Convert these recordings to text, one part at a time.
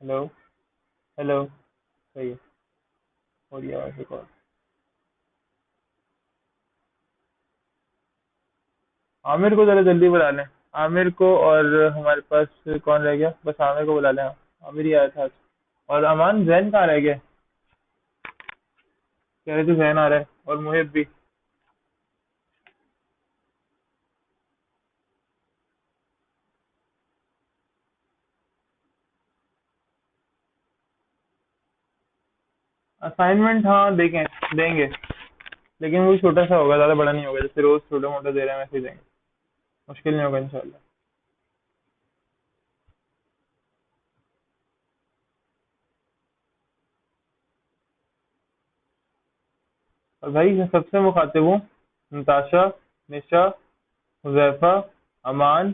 Hello. Hello. सही है। हो गया वैसे कॉल। आमिर को जरा जल्दी बुला लें। आमिर को, और हमारे पास कौन रह गया? बस आमिर को बुला लें। हाँ, आमिर ही आया था आज। और अमान, जैन कहाँ रह गया? कह रहे थे जैन आ रहा है, और मुहिब भी। असाइनमेंट हाँ देखें, देंगे। लेकिन वो छोटा सा होगा, ज्यादा बड़ा नहीं होगा, जैसे रोज छोटा मोटा दे रहे हैं वैसे ही देंगे। मुश्किल नहीं होगा इंशाल्लाह। और भाई सबसे मुखातिब हूँ, नताशा, निशा, हुजैफा, अमान,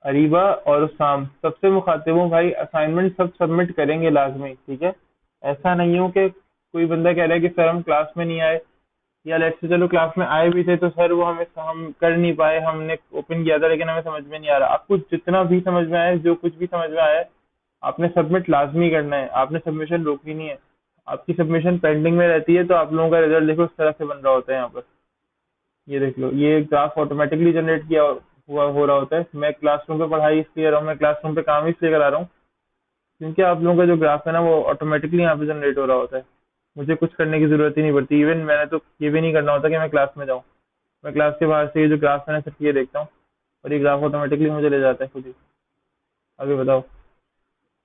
अरीबा और उसाम, सबसे मुखातिब हूँ भाई। असाइनमेंट सब सबमिट करेंगे लाजमी, ठीक है? ऐसा नहीं हो कि कोई बंदा कह रहा है कि सर हम क्लास में नहीं आए, या लेट्स से चलो क्लास में आए भी थे तो सर वो हमें हम कर नहीं पाए, हमने ओपन किया था लेकिन हमें समझ में नहीं आ रहा। आपको जितना भी समझ में आए, जो कुछ भी समझ में आया है, आपने सबमिट लाजमी करना है। आपने सबमिशन रोकनी नहीं है। आपकी सबमिशन पेंडिंग में रहती है तो आप लोगों का रिजल्ट देखो इस तरह से बन रहा होता है यहाँ पर। ये देख लो, ये ग्राफ ऑटोमेटिकली जनरेट किया हुआ हो रहा होता है। मैं क्लासरूम पे पढ़ाई इसलिए कर रहा हूँ, मैं क्लासरूम पे काम इसलिए करा रहा हूँ क्योंकि आप लोगों का जो ग्राफ है ना वो ऑटोमेटिकली यहाँ पे जनरेट हो रहा होता है। मुझे कुछ करने की जरूरत ही नहीं पड़ती। इवन मैंने तो ये भी नहीं करना होता कि मैं क्लास में जाऊँ। मैं क्लास के बाहर से ये जो ग्राफ है ना सिर्फ ये देखता हूँ, और ये ग्राफ ऑटोमेटिकली मुझे ले जाता है खुद ही। आगे बताओ।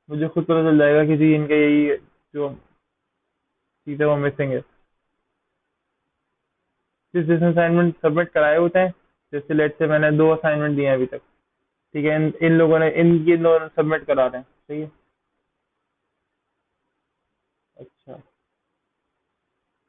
मुझे खुद पता चल जाएगा कि जी इनके यही जो चीज़ है वो मिसिंग है। जिस जिस असाइनमेंट सबमिट कराए होते हैं, जैसे लेट से मैंने 2 असाइनमेंट दिए हैं अभी तक, ठीक है? इन इन लोगों ने इन ये लोग सबमिट करा रहे हैं, सही है। अच्छा,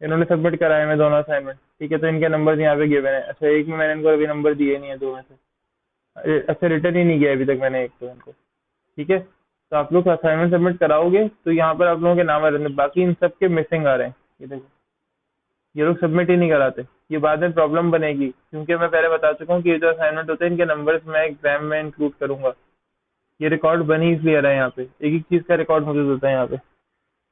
इन्होंने सबमिट कराए हैं दोनों असाइनमेंट, ठीक है? तो इनके नंबर यहाँ पे गिवन है। अच्छा, एक में मैंने इनको अभी नंबर दिए नहीं है, दो में से। अच्छा, रिटर्न ही नहीं किया अभी तक मैंने एक तो इनको, ठीक है? तो आप लोग असाइनमेंट सबमिट कराओगे तो यहाँ पर आप लोगों के नाम आ रहे हैं, बाकी इन सब के मिसिंग आ रहे हैं। ये देखो, ये लोग सबमिट ही नहीं कराते। ये बाद में प्रॉब्लम बनेगी क्योंकि मैं पहले बता चुका हूँ कि ये जो असाइनमेंट होते हैं इनके नंबर्स मैं एग्जाम में इंक्लूड करूंगा। ये रिकॉर्ड बन ही इसलिए रहा है यहाँ पे, एक एक चीज का रिकॉर्ड मौजूद होता है यहाँ पे।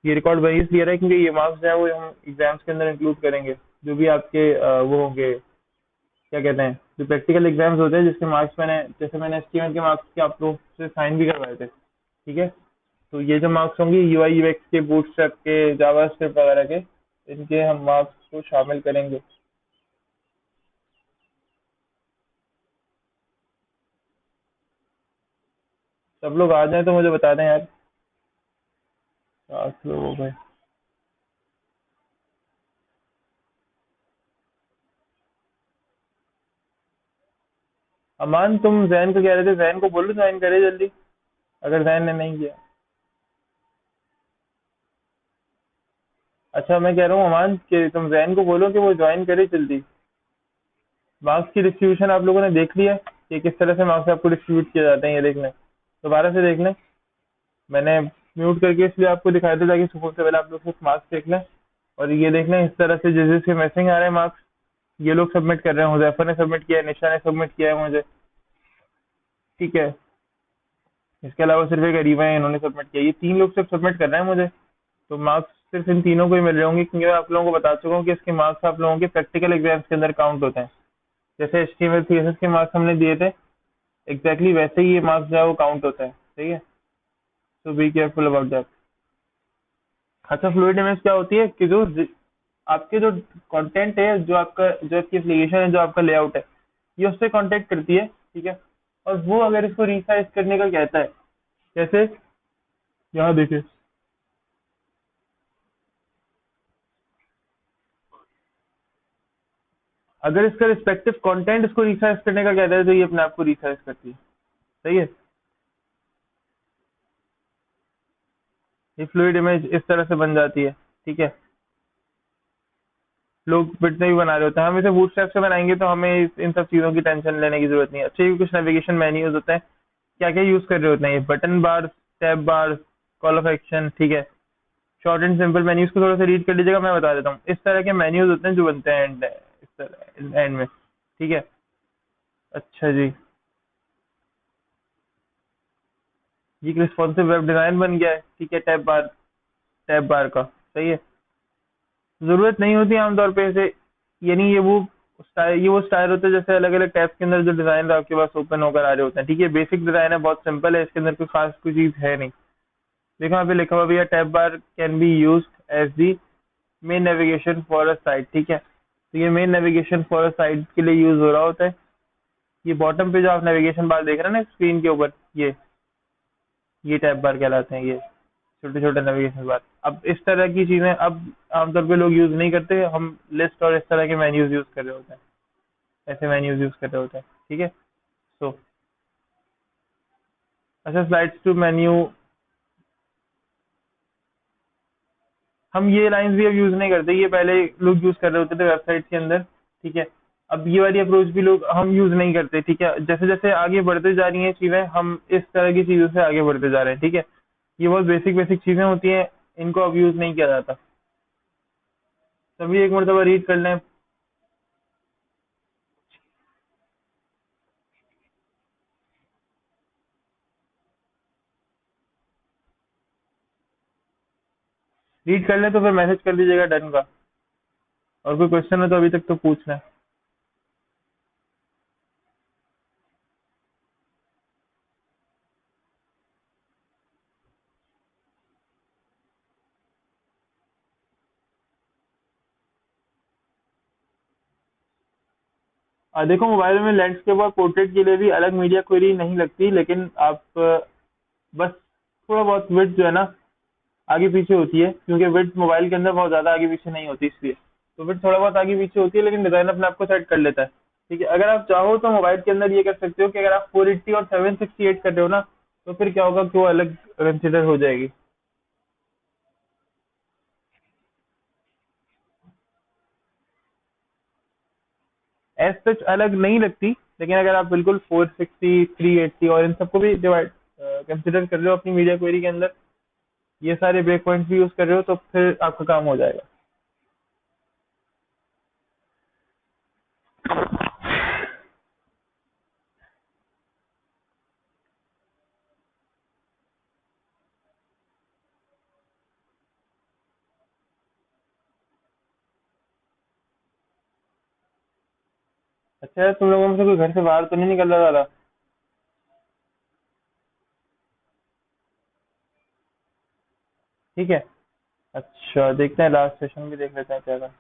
ये रिकॉर्ड बन ही इसलिए रहा है क्योंकि ये मार्क्स जो है वो हम एग्जाम्स के अंदर इंक्लूड करेंगे। जो भी आपके वो होंगे, क्या कहते हैं, जो प्रैक्टिकल एग्जाम्स होते हैं जिसके मार्क्स मैंने, जैसे मैंने एसटीएम के मार्क्स के आप लोग से साइन भी करवाए थे, ठीक है? तो ये जो मार्क्स होंगे यूआई यूएक्स के, बूटस्ट्रैप के, जावास्क्रिप्ट वगैरह के, इनके हम मार्क्स को शामिल करेंगे। सब लोग आ जाएं तो मुझे बता दें यार। 7 लोग हो गए। अमान, तुम जैन को कह रहे थे, जैन को बोलो ज्वाइन करे जल्दी, अगर जैन ने नहीं किया। अच्छा, मैं कह रहा हूँ अमान कि तुम जैन को बोलो कि वो ज्वाइन करे जल्दी। मार्क्स की डिस्ट्रीब्यूशन आप लोगों ने देख लिया कि किस तरह से मार्क्स आपको डिस्ट्रीब्यूट किए जाते हैं? ये देख लें, दोबारा से देख लें। मैंने म्यूट करके इसलिए आपको दिखाया था ताकि सुकून से पहले आप लोग सिर्फ मार्क्स देख लें। और ये देख लें इस तरह से जिस जिसके मैसिंग आ रहे हैं मार्क्स, ये लोग सबमिट कर रहे हैं। हुजैफा ने सबमिट किया है, निशा ने सबमिट किया है मुझे, ठीक है? इसके अलावा सिर्फ एक अरीबा है, इन्होंने सबमिट किया। ये 3 लोग सिर्फ सबमिट कर रहे हैं मुझे। तो मार्क्स सिर्फ इन तीनों को ही मिल रहे होंगे क्योंकि मैं आप लोगों को बता चुका हूँ कि इसके मार्क्स आप लोगों के प्रैक्टिकल एग्जाम्स के अंदर काउंट होते हैं। जैसे एचटीएमएल सीएसएस के मार्क्स हमने दिए थे, एग्जैक्टली वैसे ही ये मार्क्स जो है वो काउंट होता है, सही है? तो बी केयरफुल अबाउट दैट। अच्छा, फ्लूइड इमेज क्या होती है कि जो आपके जो कंटेंट है, जो आपका, जो आपकी एप्लीकेशन है, जो आपका लेआउट है, ये उससे कांटेक्ट करती है, ठीक है? और वो अगर इसको रिसाइज करने का कहता है, जैसे यहाँ देखिए, अगर इसका रिस्पेक्टिव कंटेंट इसको रिसाइज करने का कहता है तो ये अपने आप को रिसाइज करती है, सही है? ये फ्लूइड इमेज इस तरह से बन जाती है, ठीक है? लोग बिट नहीं बना रहे होते हैं, हम इसे बूटस्ट्रैप से बनाएंगे तो हमें इन सब चीज़ों की टेंशन लेने की जरूरत नहीं है। अच्छे कुछ नेविगेशन मेन्यूज होते हैं, क्या क्या यूज कर रहे होते हैं? ये button bar, tab bar, call of action, ठीक है? शॉर्ट एंड सिंपल मेन्यूज को थोड़ा सा रीड कर लीजिएगा, मैं बता देता हूँ। इस तरह के मेन्यूज होते हैं जो बनते हैं एंड, इस तरह एंड में, ठीक है? अच्छा जी। ये एक रिस्पॉन्सिव वेब डिजाइन बन गया है, ठीक है, टैब बार का, सही है। जरूरत नहीं होती आमतौर पे ऐसे, यानी ये वो स्टाइल होता है जैसे अलग अलग टैब्स के अंदर जो डिजाइन आपके पास ओपन होकर आ रहे होते हैं, ठीक है। बेसिक डिजाइन है, बहुत सिंपल है, इसके अंदर कोई खास कोई चीज है नहीं। देखो यहाँ पे लिखा हुआ भैया, tab bar can be use as the main navigation for a site, ठीक है। तो ये main navigation for a site के लिए यूज हो रहा होता है। ये बॉटम पे जो आप नेविगेशन बार देख रहे हैं ना स्क्रीन के ऊपर, ये टैब बार कहलाते हैं, ये छोटे छोटे नेविगेशन बार। अब इस तरह की चीजें अब आमतौर पे लोग यूज नहीं करते, हम लिस्ट और इस तरह के मेन्यूज यूज कर रहे होते हैं, ऐसे मेन्यूज यूज कर रहे होते हैं, ठीक है। सो अच्छा, स्लाइड्स टू मेन्यू, हम ये लाइंस भी अब यूज नहीं करते, ये पहले लोग यूज कर रहे होते थे वेबसाइट के अंदर, ठीक है। अब ये वाली अप्रोच भी लोग हम यूज नहीं करते, ठीक है। जैसे जैसे आगे बढ़ते जा रही हैं चीजें, हम इस तरह की चीजों से आगे बढ़ते जा रहे हैं, ठीक है। ये बहुत बेसिक बेसिक चीजें होती हैं, इनको अब यूज नहीं किया जाता। तभी एक मरतबा रीड कर लें। रीड कर लें तो फिर मैसेज कर दीजिएगा डन का। और कोई क्वेश्चन है तो अभी तक तो पूछना है। देखो, मोबाइल में लैंडस्केप और पोर्ट्रेट के लिए भी अलग मीडिया क्वेरी नहीं लगती, लेकिन आप बस थोड़ा बहुत विड्थ जो है ना आगे पीछे होती है, क्योंकि विड्थ मोबाइल के अंदर बहुत ज्यादा आगे पीछे नहीं होती, इसलिए तो विड्थ थोड़ा बहुत आगे पीछे होती है, लेकिन डिजाइन अपने आप को सेट कर लेता है, ठीक है। अगर आप चाहो तो मोबाइल के अंदर ये कर सकते हो कि अगर आप 480 और 768 कर रहे हो ना, तो फिर क्या होगा कि वो अलग कंसिडर हो जाएगी। एज सच अलग नहीं लगती, लेकिन अगर आप बिल्कुल 460, 380 और इन सबको भी डिवाइड कंसिडर कर रहे हो अपनी मीडिया क्वेरी के अंदर, ये सारे ब्रेक पॉइंट्स भी यूज कर रहे हो, तो फिर आपका काम हो जाएगा। अच्छा, तुम लोगों में से कोई घर से बाहर तो नहीं निकल रहा था? ठीक है। अच्छा, देखते हैं, लास्ट सेशन भी देख लेते हैं क्या था।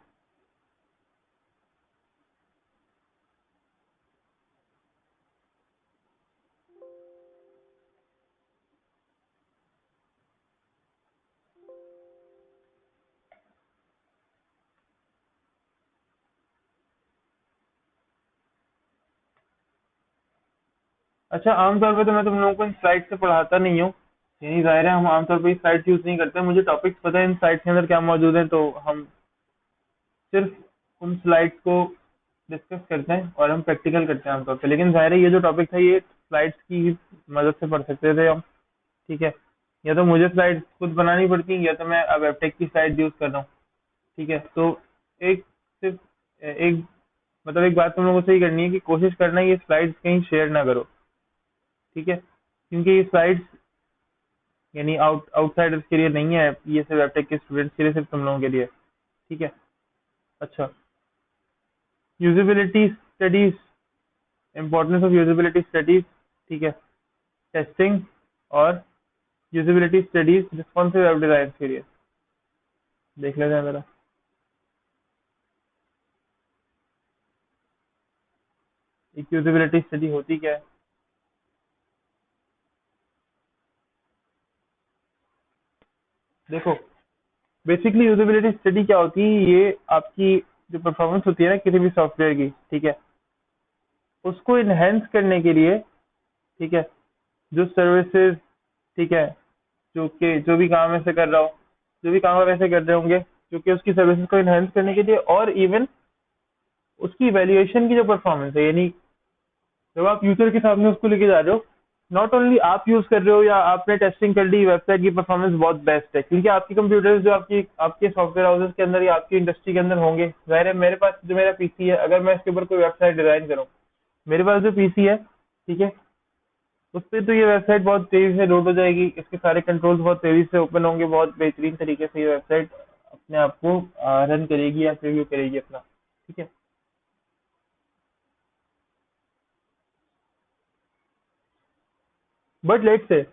अच्छा, आमतौर पे तो मैं तुम लोगों को इन स्लाइड से पढ़ाता नहीं हूँ, यही जाहिर है, हम आमतौर पे स्लाइड्स यूज नहीं करते। मुझे टॉपिक्स पता है इन स्लाइड्स के अंदर क्या मौजूद है, तो हम सिर्फ उन स्लाइड्स को डिस्कस करते हैं और हम प्रैक्टिकल करते हैं आमतौर पे। लेकिन जाहिर है ये जो टॉपिक था ये स्लाइड्स की ही मदद से पढ़ सकते थे हम, ठीक है। या तो मुझे स्लाइड्स खुद बनानी पड़ती, या तो मैं अब वेबटेक की स्लाइड यूज कर रहा हूँ, ठीक है। तो एक सिर्फ एक मतलब एक बात तुम लोगों से ही करनी है कि कोशिश करना है ये स्लाइड्स कहीं शेयर ना करो, ठीक है। क्योंकि ये स्लाइड्स यानी आउटसाइडर्स के लिए नहीं है, ये सिर्फ वेबटेक के स्टूडेंट्स के लिए, सिर्फ तुम लोगों के लिए, ठीक है। अच्छा, usability studies, importance of usability studies, ठीक है, टेस्टिंग और usability studies responsive web design के लिए देख लेते हैं जरा। एक यूजिबिलिटी स्टडी होती क्या है? देखो, बेसिकली यूजिबिलिटी स्टडी क्या होती है, ये आपकी जो परफॉर्मेंस होती है ना किसी भी सॉफ्टवेयर की, ठीक है, उसको इनहेंस करने के लिए, ठीक है, जो सर्विसेज, ठीक है, जो भी काम ऐसे कर रहा हो, जो भी काम आप ऐसे कर रहे होंगे, जो कि उसकी सर्विसेज को इनहेंस करने के लिए, और इवन उसकी वैल्यूएशन की जो परफॉर्मेंस है, यानी जब आप यूजर के सामने उसको लेके जा रहे हो, नॉट ओनली आप यूज कर रहे हो या आपने टेस्टिंग कर ली, वेबसाइट की परफॉर्मेंस बहुत बेस्ट है, क्योंकि आपकी कंप्यूटर जो आपकी आपके सॉफ्टवेयर हाउसेस के अंदर या आपकी इंडस्ट्री के अंदर होंगे, जाहिर है मेरे पास जो मेरा पीसी है, अगर मैं इसके ऊपर कोई वेबसाइट डिजाइन करूँ, मेरे पास जो पीसी है, ठीक है, उस पर तो ये वेबसाइट बहुत तेजी से लोड हो जाएगी, इसके सारे कंट्रोल्स बहुत तेजी से ओपन होंगे, बहुत बेहतरीन तरीके से ये वेबसाइट अपने आप को रन करेगी या प्रीव्यू करेगी अपना। ठीक है। बट लेट से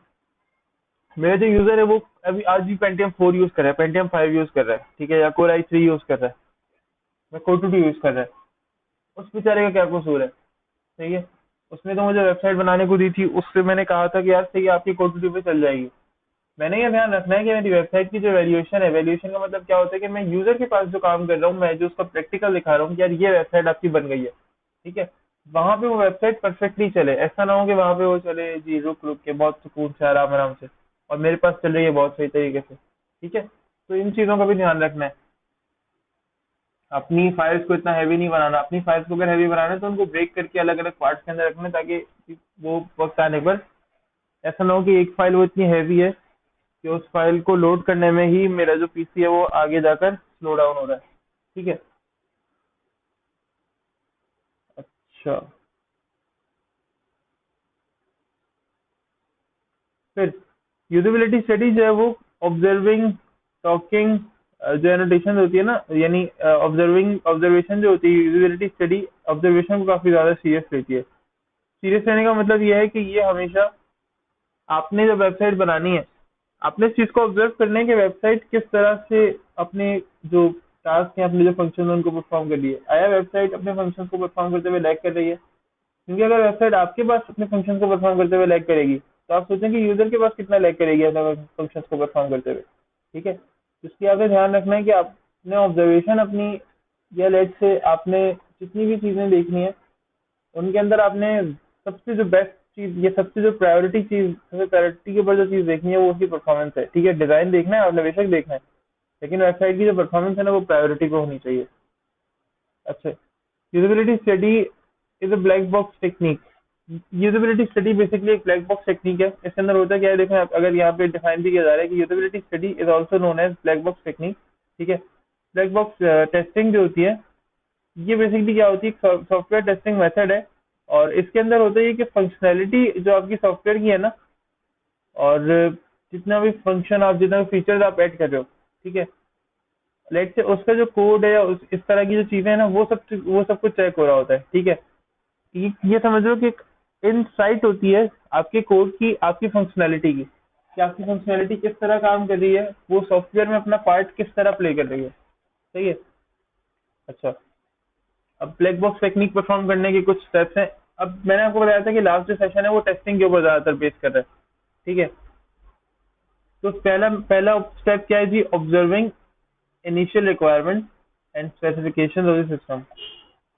मेरा जो यूजर है वो अभी आज भी पेंटियम 4 यूज कर रहा है, पेंटियम 5 यूज कर रहा है, ठीक है, या कोर i3 यूज कर रहा है, या कोर 2 यूज कर रहा है। उस बेचारे का क्या कसूर है? सही है। उसने तो मुझे वेबसाइट बनाने को दी थी, उससे मैंने कहा था कि यार सही है आपकी कोर 2 पे चल जाएगी। मैंने ये ध्यान रखना है कि मेरी वेबसाइट की जो वैल्यूएशन है, वैल्यूएशन का मतलब क्या होता है कि मैं यूजर के पास जो काम कर रहा हूँ, मैं जो उसका प्रैक्टिकल दिखा रहा हूँ कि यार ये वेबसाइट आपकी बन गई है, ठीक है, वहां पे वो वेबसाइट परफेक्टली चले। ऐसा ना हो कि वहां पे वो चले जी रुक रुक के बहुत सुकून से आराम आराम से, और मेरे पास चल रही है बहुत सही तरीके से। ठीक है। तो इन चीजों का भी ध्यान रखना है। अपनी फाइल्स को इतना हैवी नहीं बनाना, अपनी फाइल्स को अगर हैवी बनाना है तो उनको ब्रेक करके अलग अलग पार्ट्स के अंदर रखना है, ताकि वो वक्त आने पर ऐसा ना हो कि एक फाइल वो इतनी हैवी है कि उस फाइल को लोड करने में ही मेरा जो पीसी है वो आगे जाकर स्लो डाउन हो रहा है। ठीक है। अच्छा। फिर यूजेबिलिटी स्टडी जो है वो ऑब्जर्विंग, टॉकिंग, जो एनोटेशन होती है ना, यानी ऑब्जर्वेशन जो होती है, यूजेबिलिटी स्टडी ऑब्जर्वेशन को काफी ज्यादा सीरियस लेती है। सीरियस लेने का मतलब ये है कि ये हमेशा आपने जब वेबसाइट बनानी है, आपने इस चीज को ऑब्जर्व करना है कि वेबसाइट किस तरह से अपने जो टास्क है, अपने जो फंक्शन है उनको परफॉर्म कर रही है। आया वेबसाइट अपने फंक्शन को परफॉर्म करते हुए लैग कर रही है? क्योंकि अगर वेबसाइट आपके पास अपने फंक्शन को परफॉर्म करते हुए लैग करेगी, तो आप सोचें कि यूजर के पास कितना लैग करेगी अपने फंक्शन को परफॉर्म करते हुए। ठीक है। इसलिए आपने ध्यान रखना है कि आपने ऑब्जर्वेशन अपनी, या लेट से आपने जितनी भी चीजें देखनी है उनके अंदर आपने सबसे जो बेस्ट चीज, ये सबसे जो प्रायोरिटी चीज, सबसे प्रायोरिटी के ऊपर जो चीज देखनी है वो उसकी परफॉर्मेंस है। ठीक है, डिजाइन देखना है आपने, बेशक देखना है, लेकिन वेबसाइट की जो परफॉर्मेंस है ना वो प्रायोरिटी पे होनी चाहिए। अच्छा। Usability study is a black box technique. Usability study basically एक ब्लैक बॉक्स टेक्निक है। इसके अंदर होता है क्या है, देखो अगर यहाँ पे डिफाइन भी किया जा रहा है कि usability study is also known as black box technique. ठीक है। ब्लैक बॉक्स टेस्टिंग जो होती है, ये बेसिकली क्या होती है, सॉफ्टवेयर टेस्टिंग मेथड है। और इसके अंदर होता है कि फंक्शनैलिटी जो आपकी सॉफ्टवेयर की है ना, और जितना भी फंक्शन आप, जितना भी फीचर्स आप ऐड कर रहे हो, ठीक है, लेट से उसका जो कोड है या इस तरह की जो चीजें हैं ना, वो सब कुछ चेक हो रहा होता है। ठीक है। ये समझ लो कि एक इनसाइट होती है आपके कोड की, आपकी फंक्शनैलिटी की, कि आपकी फंक्शनैलिटी किस तरह काम कर रही है, वो सॉफ्टवेयर में अपना पार्ट किस तरह प्ले कर रही है। सही है। अच्छा। अब ब्लैक बॉक्स टेक्निक परफॉर्म करने के कुछ स्टेप्स हैं। अब मैंने आपको बताया था कि लास्ट जो सेशन है वो टेस्टिंग के ऊपर ज्यादातर बेस कर रहा है। ठीक है। तो पहला पहला स्टेप क्या है जी, observing initial requirement and specification of the system.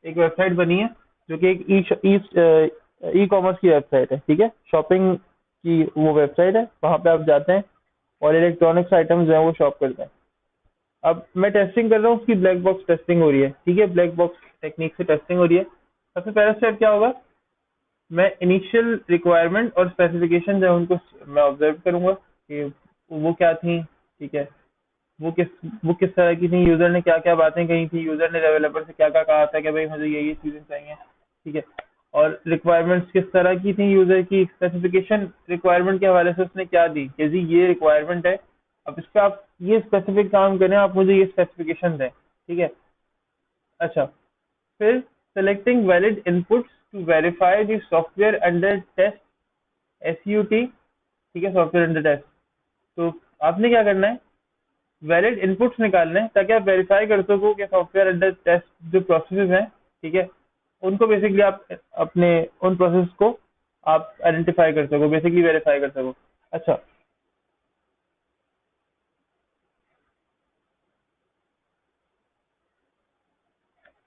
एक वेबसाइट बनी है जो कि एक ई कॉमर्स की वेबसाइट है, ठीक है, शॉपिंग की वो वेबसाइट है, वहां पे आप जाते हैं और इलेक्ट्रॉनिक्स आइटम्स जो है वो शॉप करते हैं। अब मैं टेस्टिंग कर रहा हूँ, उसकी ब्लैक बॉक्स टेस्टिंग हो रही है। ठीक है, ब्लैक बॉक्स टेक्निक से टेस्टिंग हो रही है। सबसे पहला स्टेप क्या होगा, मैं इनिशियल रिक्वायरमेंट और स्पेसिफिकेशन जो है उनको मैं ऑब्जर्व करूंगा कि वो क्या थी। ठीक है। वो किस वो किस तरह की थी, यूजर ने क्या क्या बातें कही थी, यूजर ने डेवलपर से क्या क्या कहा था कि भाई मुझे ये चीजें चाहिए। ठीक है। और रिक्वायरमेंट्स किस तरह की थी, यूजर की स्पेसिफिकेशन रिक्वायरमेंट के हवाले से उसने क्या दी कि जी ये रिक्वायरमेंट है, अब इस पे आप ये स्पेसिफिक काम करें, आप मुझे ये स्पेसिफिकेशन दें। ठीक है। अच्छा। फिर selecting valid inputs to verify the software under test, SUT। ठीक है, सॉफ्टवेयर अंडर टेस्ट। तो आपने क्या करना है, वैलिड इनपुट्स निकालने हैं ताकि आप वेरीफाई कर सको कि सॉफ्टवेयर अंडर टेस्ट जो प्रोसेसेस हैं, ठीक है, उनको बेसिकली आप अपने उन प्रोसेस को आप आइडेंटिफाई कर सको, बेसिकली वेरीफाई कर सको। अच्छा।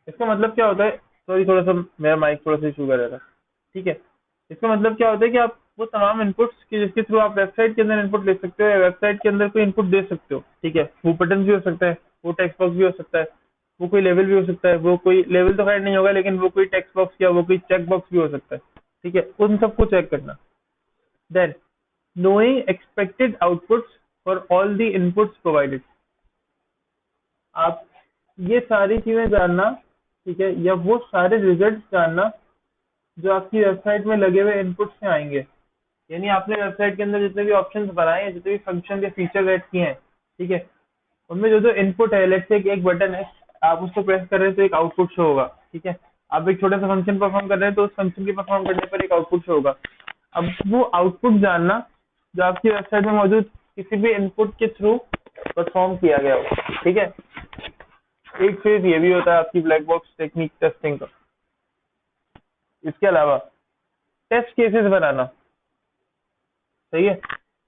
इसका मतलब क्या होता है, सॉरी थोड़ा सा मेरा माइक थोड़ा सा इशू कर रहा था। ठीक है। इसका मतलब क्या होता है कि आप वो तमाम इनपुट्स के जिसके थ्रू आप वेबसाइट के अंदर इनपुट ले सकते हो या वेबसाइट के अंदर कोई इनपुट दे सकते हो। ठीक है, वो बटन भी हो सकता है, वो टेक्स्ट बॉक्स भी हो सकता है, वो कोई लेवल भी हो सकता है, वो कोई लेवल तो खैर नहीं होगा लेकिन वो कोई टेक्स्ट बॉक्स या वो कोई चेक बॉक्स भी हो सकता है। ठीक है, उन सबको चेक करना। Then knowing expected outputs for all the inputs provided। आप ये सारी चीजें जानना, ठीक है, या वो सारे रिजल्ट्स जानना जो आपकी वेबसाइट में लगे हुए इनपुट से आएंगे। यानी आपने वेबसाइट के अंदर जितने भी ऑप्शंस बनाए हैं, जितने भी फंक्शन या फीचर ऐड किए हैं, ठीक है, उनमें जो जो इनपुट है, लेट्स से एक बटन है, आप उसको प्रेस कर रहे हैं तो एक आउटपुट शो होगा, ठीक है। आप एक छोटा सा फंक्शन परफॉर्म कर रहे हैं तो उस फंक्शन के परफॉर्म करने पर एक आउटपुट शो होगा। अब वो आउटपुट जानना जो आपकी वेबसाइट में मौजूद किसी भी इनपुट के थ्रू परफॉर्म किया गया हो, ठीक है। एक फेज ये भी होता है आपकी ब्लैक बॉक्स टेक्निक टेस्टिंग का। इसके अलावा टेस्ट केसेस बनाना, सही है।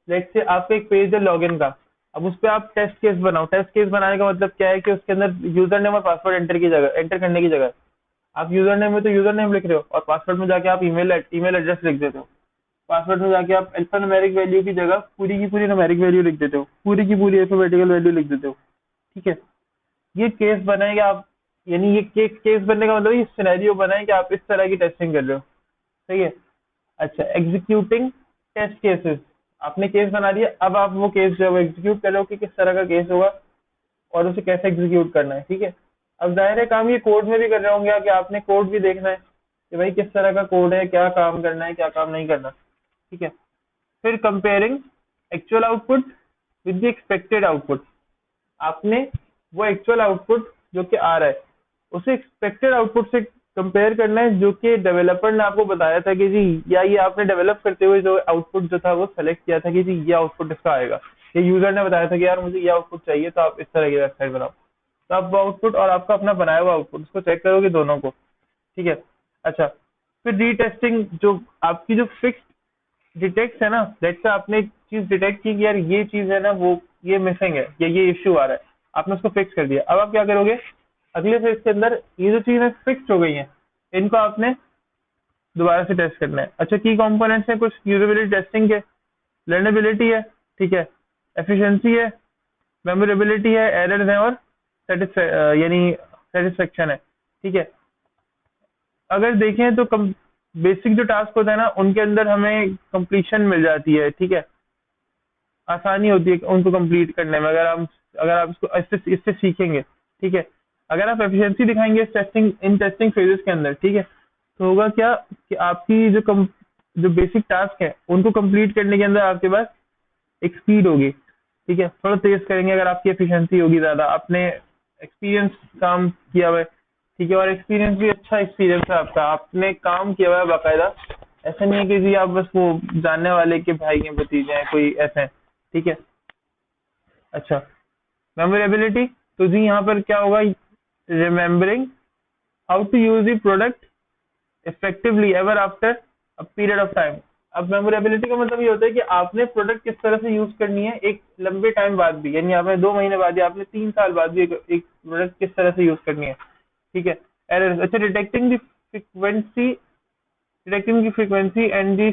लेट्स से आपका एक पेज है लॉगिन का, अब उस पर आप टेस्ट केस बनाओ। टेस्ट केस बनाने का मतलब क्या है कि उसके अंदर यूजर नेम और पासवर्ड एंटर करने की जगह आप यूजर नेम में तो यूजर नेम लिख रहे हो और पासवर्ड में जाके आप ईमेल एड्रेस लिख देते हो। पासवर्ड में जाके आप अल्फा न्यूमेरिक वैल्यू की जगह पूरी की पूरी न्यूमेरिक वैल्यू लिख देते हो, पूरी की पूरी अल्फाबेटिकल वैल्यू लिख देते हो, ठीक है। ये केस बनाएगा आप, यानी ये केस बनने का मतलब ये सिनेरियो बनाए कि आप इस तरह की टेस्टिंग कर रहे हो, सही है। अच्छा, एग्जीक्यूटिंग टेस्ट केसेस, आपने केस बना दिया, अब आप वो केस जो है एग्जीक्यूट कर रहे हो कि किस तरह का केस होगा और उसे कैसे एग्जीक्यूट करना है, ठीक है। अब जाहिर है काम ये कोड में भी कर रहे होंगे कि आपने कोड भी देखना है कि भाई किस तरह का कोड है, क्या काम करना है, क्या काम नहीं करना, ठीक है। फिर comparing actual output with the expected output, आपने वो एक्चुअल आउटपुट जो कि आ रहा है उसे एक्सपेक्टेड आउटपुट से कंपेयर करना है जो कि डेवलपर ने आपको बताया था कि जी, या ये आपने डेवलप करते हुए जो आउटपुट जो था वो सेलेक्ट किया था कि जी ये आउटपुट इसका आएगा, ये यूजर ने बताया था कि यार मुझे ये आउटपुट चाहिए तो आप इस तरह की वेबसाइट बनाओ। तो आप वो आउटपुट और आपका अपना बनाया हुआ आउटपुट उसको चेक करोगे दोनों को, ठीक है। अच्छा, फिर रीटेस्टिंग, जो आपकी जो फिक्स डिटेक्ट है ना, लेट्स से आपने एक चीज डिटेक्ट की कि यार ये चीज है ना, वो ये मिसिंग है या ये इश्यू आ रहा है, आपने उसको फिक्स कर दिया। अब आप क्या करोगे, अगले फेज के अंदर ये जो चीजें फिक्स हो गई हैं इनको आपने दोबारा से टेस्ट करना है। अच्छा, की कंपोनेंट्स हैं कुछ यूजेबिलिटी टेस्टिंग के, लर्नेबिलिटी है, ठीक है, एफिशिएंसी है, मेमोरेबिलिटी है, एरर्स है और यानी सेटिस्फेक्शन है, ठीक है। अगर देखें तो बेसिक जो टास्क होता है ना उनके अंदर हमें कंप्लीशन मिल जाती है, ठीक है, आसानी होती है उनको कंप्लीट करने में, अगर आप इसको इससे सीखेंगे, ठीक है। अगर आप एफिशिएंसी दिखाएंगे इन टेस्टिंग फेजेस के अंदर, ठीक है, तो होगा क्या कि आपकी जो बेसिक टास्क है उनको कंप्लीट करने के अंदर आपके पास एक स्पीड होगी, ठीक है, थोड़ा तेज करेंगे अगर आपकी एफिशिएंसी होगी ज्यादा, आपने एक्सपीरियंस काम किया हुआ है, ठीक है, और एक्सपीरियंस भी अच्छा एक्सपीरियंस है आपका, आपने काम किया हुआ है बाकायदा, ऐसा नहीं है कि जी आप बस वो जानने वाले के भाई हैं भतीजे हैं कोई ऐसे हैं, ठीक है। अच्छा, मेमोरेबिलिटी, तो जी यहाँ पर क्या होगा, remembering how to use the product effectively ever after a period of time. अब मेमोरेबिलिटी का मतलब ये होता है कि आपने प्रोडक्ट किस तरह से यूज करनी है एक लंबे टाइम बाद भी, यानी आपने 2 महीने बाद या आपने 3 साल बाद भी एक प्रोडक्ट किस तरह से यूज करनी है, ठीक है। एरर्स, अच्छा, detecting the frequency and the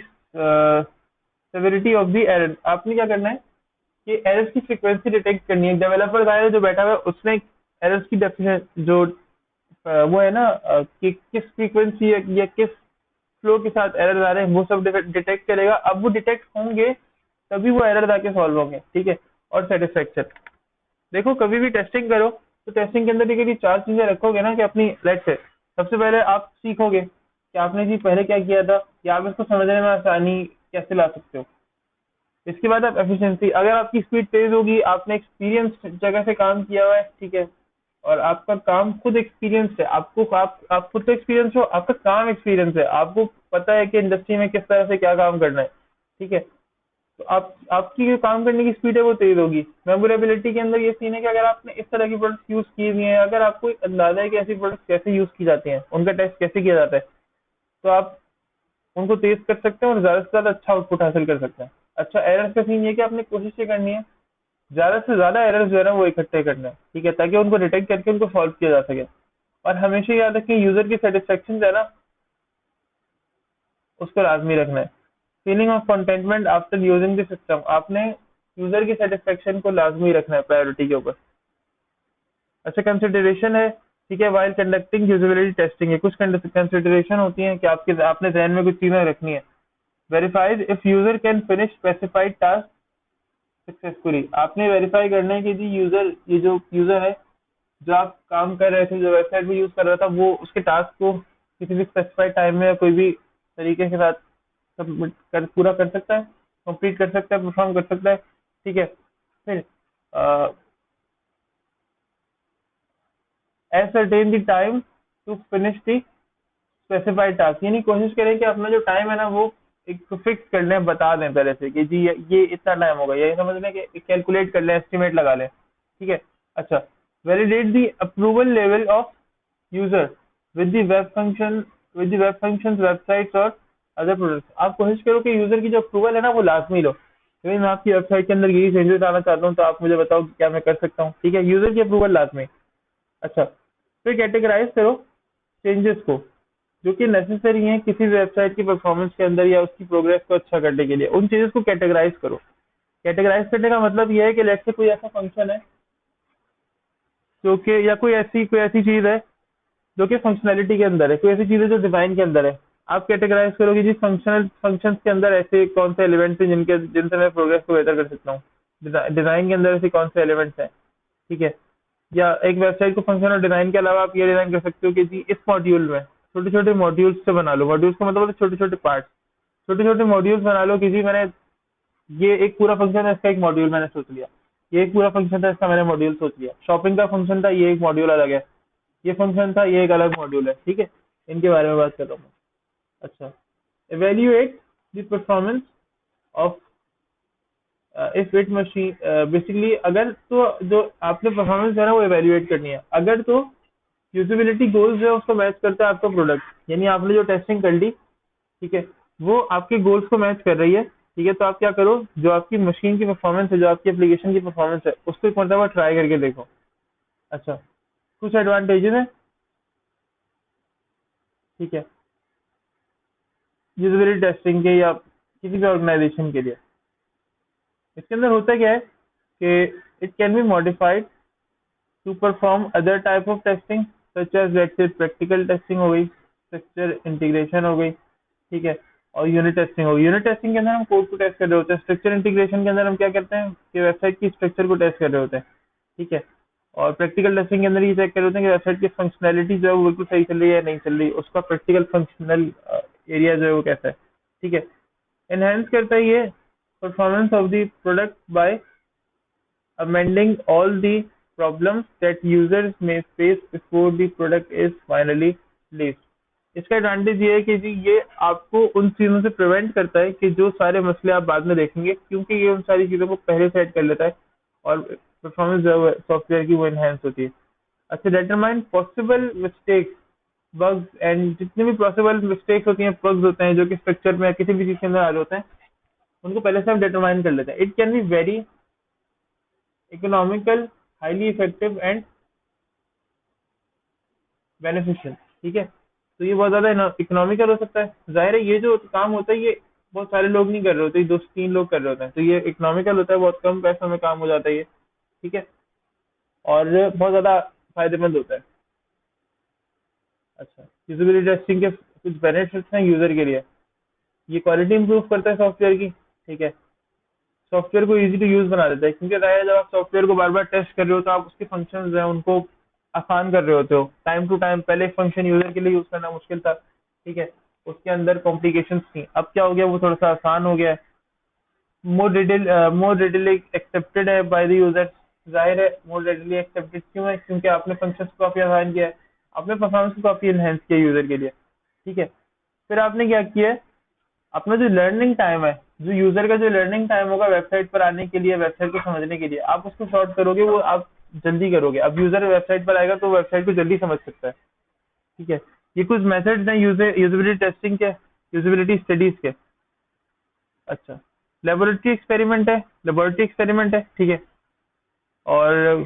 severity of the error, आपने क्या करना है कि एरर्स की फ्रीक्वेंसी डिटेक्ट करनी है। डेवलपर का जो बैठा हुआ है उसने एरर्स की डेफिनेशन जो वो है ना कि किस फ्रीक्वेंसी या किस फ्लो के साथ एरर आ रहे हैं वो सब डिटेक्ट करेगा। अब वो डिटेक्ट होंगे तभी वो एरर आके सॉल्व होंगे, ठीक है। और सेटिस्फेक्शन, देखो कभी भी टेस्टिंग करो तो टेस्टिंग के अंदर ये 4 चीजें रखोगे ना कि अपनी लेट से सबसे पहले आप सीखोगे कि आपने जी पहले क्या किया था या आप इसको समझने में आसानी कैसे ला सकते हो। इसके बाद आप एफिशिएंसी, अगर आपकी स्पीड तेज होगी, आपने एक्सपीरियंस जगह से काम किया हुआ है, ठीक है, और आपका काम खुद एक्सपीरियंस है, आप खुद तो एक्सपीरियंस हो, आपका काम एक्सपीरियंस है, आपको पता है कि इंडस्ट्री में किस तरह से क्या काम करना है, ठीक है, तो आपकी जो काम करने की स्पीड है वो तेज होगी। मेमोरेबिलिटी के अंदर ये सीन है कि अगर आपने इस तरह की प्रोडक्ट्स यूज किए हुए हैं, अगर आपको एक अंदाजा है कि ऐसी प्रोडक्ट्स कैसे यूज की जाती हैं, उनका टेस्ट कैसे किया जाता है, तो आप उनको तेज कर सकते हैं और ज्यादा से ज्यादा अच्छा आउटपुट हासिल कर सकते हैं। अच्छा, एरर्स का सीन ये कि आपने कोशिश ये करनी है ज्यादा से ज्यादा एरर्स जो है ना वो इकट्ठे करना है, ठीक है, ताकि उनको डिटेक्ट करके उनको सॉल्व किया जा सके। और हमेशा याद रखें यूजर की सेटिस्फेक्शन जो है ना उसको लाजमी रखना है। Feeling of contentment after using the system, आपने यूजर की सेटिस्फेक्शन को लाजमी रखना है प्रायोरिटी के ऊपर। अच्छा, कंसिडरेशन है, ठीक है, वाइल कंडक्टिंग यूजेबिलिटी टेस्टिंग है, कुछ कंसिडरेशन होती है कि आपने ध्यान में कुछ चीजें रखनी है। Verified if user can finish specified task successfully, आपने वेरीफाई करना है कि जी ये जो यूजर है जो आप काम कर रहे थे, जो वेबसाइट भी यूज कर रहा था, वो उसके टास्क को किसी भी स्पेसिफाइड टाइम में या कोई भी तरीके के साथ सबमिट कर पूरा कर सकता है, कंप्लीट कर सकता है, परफॉर्म कर सकता है। ठीक है। फिर ascertain the time to finish the specified task, यानी कोशिश करें कि अपना जो टाइम है ना वो एक फिक्स कर लें, बता दें पहले से कि जी ये इतना टाइम होगा, ये समझ लें कि कैलकुलेट कर लें, एस्टिमेट लगा लें। ठीक है। अच्छा, validate the approval level of user with the web function, with the web functions, websites और अदर प्रोडक्ट्स। आप कोशिश करो कि यूजर की जो अप्रूवल है ना वो लाजमी लो, क्योंकि मैं आपकी वेबसाइट के अंदर यही चेंजेस लाना चाहता हूँ, तो आप मुझे बताओ कि क्या मैं कर सकता हूँ। ठीक है, यूजर की अप्रूवल लाजमी। अच्छा, फिर कैटेगराइज करो चेंजेस को जो कि नेसेसरी हैं किसी वेबसाइट की परफॉर्मेंस के अंदर या उसकी प्रोग्रेस को अच्छा करने के लिए, उन चीजेस को कैटेगराइज करो। कैटेगराइज करने का मतलब यह है कि लेट्स से कोई ऐसा फंक्शन है जो कि, या कोई ऐसी चीज है जो कि फंक्शनैलिटी के अंदर है, कोई ऐसी चीज है जो डिजाइन के अंदर है। आप कैटेगराइज करोगे जी फंक्शंस के अंदर ऐसे कौन से एलिमेंट्स हैं जिनसे मैं प्रोग्रेस को बेहतर कर सकता हूँ, डिजाइन के अंदर ऐसे कौन से एलिमेंट्स हैं। ठीक है। या एक वेबसाइट को फंक्शन और डिजाइन के अलावा आप ये डिजाइन कर सकते हो कि जी इस मॉड्यूल में छोटे छोटे मॉड्यूल्स से बना लो, मॉड्यूल्स का मतलब होता है छोटे छोटे पार्ट, छोटे छोटे मॉड्यूल्स बना लो कि जी मैंने ये एक पूरा फंक्शन है, इसका एक मॉड्यूल मैंने सोच लिया, ये एक पूरा फंक्शन था, इसका मैंने मॉड्यूल सोच लिया, शॉपिंग का फंक्शन था, ये एक मॉड्यूल अलग है, ये फंक्शन था, ये एक अलग मॉड्यूल है। ठीक है, इनके बारे में बात कर रहा हूँ मैं। अच्छा, evaluate the performance of if it machine, basically अगर तो जो आपने परफॉर्मेंस है ना वो इवेल्युएट करनी है, अगर तो यूजिबिलिटी गोल्स जो है उसको मैच करता है आपका प्रोडक्ट, यानी आपने जो टेस्टिंग कर ली, ठीक है, वो आपके गोल्स को मैच कर रही है। ठीक है, तो आप क्या करो, जो आपकी मशीन की परफॉर्मेंस है, जो आपकी एप्लीकेशन की परफॉर्मेंस है, उसको एक मरतबा ट्राई करके देखो। अच्छा, कुछ एडवांटेजेस है। ठीक है, यूजिबिलिटी टेस्टिंग के या किसी भी ऑर्गेनाइजेशन के लिए इसके अंदर होता क्या है कि it can be modified to perform other type of testing, such as let's say practical testing हो गई, स्ट्रक्चर इंटीग्रेशन हो गई। ठीक है, और यूनिट टेस्टिंग होगी। यूनिट टेस्टिंग के अंदर हम कोड को टेस्ट कर रहे होते हैं, स्ट्रक्चर इंटीग्रेशन के अंदर हम क्या करते हैं कि वेबसाइट की स्ट्रक्चर को टेस्ट कर रहे होते हैं। ठीक है, और प्रैक्टिकल टेस्टिंग के अंदर ये चेक कर रहे होते हैं कि वेबसाइट की फंक्शनैलिटी जो है वो बिल्कुल सही चल रही है या नहीं चल रही, उसका प्रैक्टिकल फंक्शनल एरिया जो है वो कैसा है। ठीक है, एनहेंस करता है ये performance of the product by amending all the problems that users may face before the product is finally released। इसका एडवांटेज ये है कि जी ये आपको उन चीजों से प्रिवेंट करता है कि जो सारे मसले आप बाद में देखेंगे, क्योंकि ये उन सारी चीजों को पहले सेट कर लेता है और परफॉर्मेंस जो सॉफ्टवेयर की वो एनहेंस होती है। अच्छा, determine possible mistakes, bugs and जितने भी पॉसिबल मिस्टेक्स होती हैं, बग्स होते हैं जो कि स्ट्रक्चर में किसी भी चीज के अंदर आ रहे होते हैं, उनको पहले से हम डिटरमाइन कर लेते हैं। It can be very economical, highly effective and beneficial. ठीक है, तो ये बहुत ज्यादा इकोनॉमिकल हो सकता है। जाहिर है ये जो काम होता है ये बहुत सारे लोग नहीं कर रहे होते, दो तीन लोग कर रहे होते हैं, तो ये इकोनॉमिकल होता है, बहुत कम पैसों में काम हो जाता है ये। ठीक है, और बहुत ज्यादा फायदेमंद होता है। अच्छा, यूजेबिलिटी टेस्टिंग के कुछ बेनिफिट्स हैं यूजर के लिए। ये क्वालिटी इंप्रूव करता है सॉफ्टवेयर की। ठीक है, सॉफ्टवेयर को इजी टू यूज बना देता है, क्योंकि जाहिर है जब आप सॉफ्टवेयर को बार बार टेस्ट कर रहे हो तो आप उसके फंक्शंस हैं उनको आसान कर रहे होते हो टाइम टू टाइम। पहले एक फंक्शन यूजर के लिए यूज करना मुश्किल था। ठीक है, उसके अंदर कॉम्प्लिकेशंस थी, अब क्या हो गया, वो थोड़ा सा आसान हो गया है। मोर रेडिली एक्सेप्टेड है बाय द यूजर। जाहिर है मोर रेडिली एक्सेप्टेड क्यों है, क्योंकि आपने फंक्शंस को काफी आसान किया है, आपने परफॉर्मेंस को काफी एनहेंस किया यूजर के लिए। ठीक है, फिर आपने क्या किया है, अपना जो लर्निंग टाइम है, जो यूजर का जो लर्निंग टाइम होगा वेबसाइट पर आने के लिए, वेबसाइट को समझने के लिए, आप उसको शॉर्ट करोगे, वो आप जल्दी करोगे। अब यूजर वेबसाइट पर आएगा तो वेबसाइट को जल्दी समझ सकता है। ठीक है, ये कुछ मेथड्स हैं यूजेबिलिटी टेस्टिंग के, यूजेबिलिटी स्टडीज के। अच्छा, लेबोरेटरी एक्सपेरिमेंट है। ठीक है, और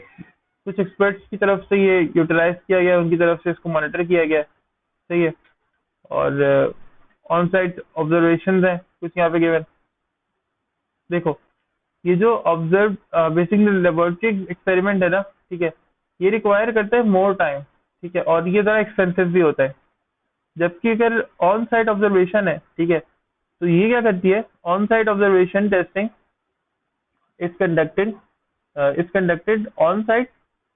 कुछ एक्सपर्ट्स की तरफ से ये यूटिलाइज किया गया, उनकी तरफ से इसको मॉनिटर किया गया। सही है, और ऑन साइट ऑब्जर्वेशन है कुछ यहाँ पे गिवन। देखो, ये जो ऑब्जर्व बेसिकली लेबोरेटरी एक्सपेरिमेंट है ना, ठीक है, ये रिक्वायर करता है मोर टाइम। ठीक है, और ये ज़रा एक्सपेंसिव भी होता है। जबकि अगर ऑन साइट ऑब्जर्वेशन है, ठीक है, तो ये क्या करती है, on site observation testing is conducted on site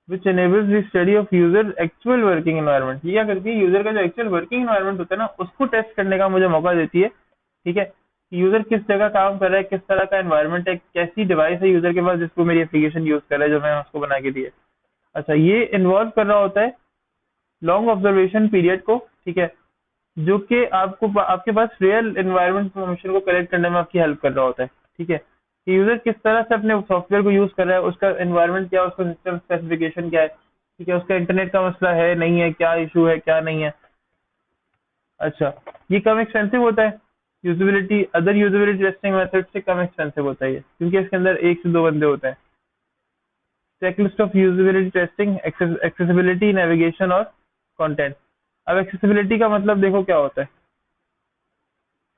which enables the study of user actual working environment। ये क्या करती है, यूजर का जो एक्चुअल वर्किंग एनवायरनमेंट होता है ना उसको टेस्ट करने का मुझे मौका देती है। ठीक है, यूजर किस जगह काम कर रहा है, किस तरह का एनवायरनमेंट है, कैसी डिवाइस है यूजर के पास जिसको मेरी एप्लीकेशन यूज कर रहा है जो मैं उसको बना के दिया। अच्छा, ये इन्वॉल्व कर रहा होता है लॉन्ग ऑब्जर्वेशन पीरियड को, ठीक है, जो कि आपको आपके पास रियल एनवायरनमेंट इंफॉर्मेशन को कलेक्ट करने में आपकी हेल्प कर रहा होता है। ठीक है, कि यूजर किस तरह से अपने सॉफ्टवेयर को यूज कर रहा है, उसका एनवायरनमेंट क्या है, उसका सिस्टम स्पेसिफिकेशन क्या है, ठीक है, उसका इंटरनेट का मसला है नहीं है, क्या इशू है क्या नहीं है। अच्छा, ये कम एक्सपेंसिव होता है, usability other usability testing method से कम एक्सपेंसिव होता है ये, क्योंकि इसके अंदर एक से दो बंदे होते हैं। Checklist of usability testing, accessibility, navigation और कंटेंट। अब एक्सेसिबिलिटी का मतलब देखो क्या होता है।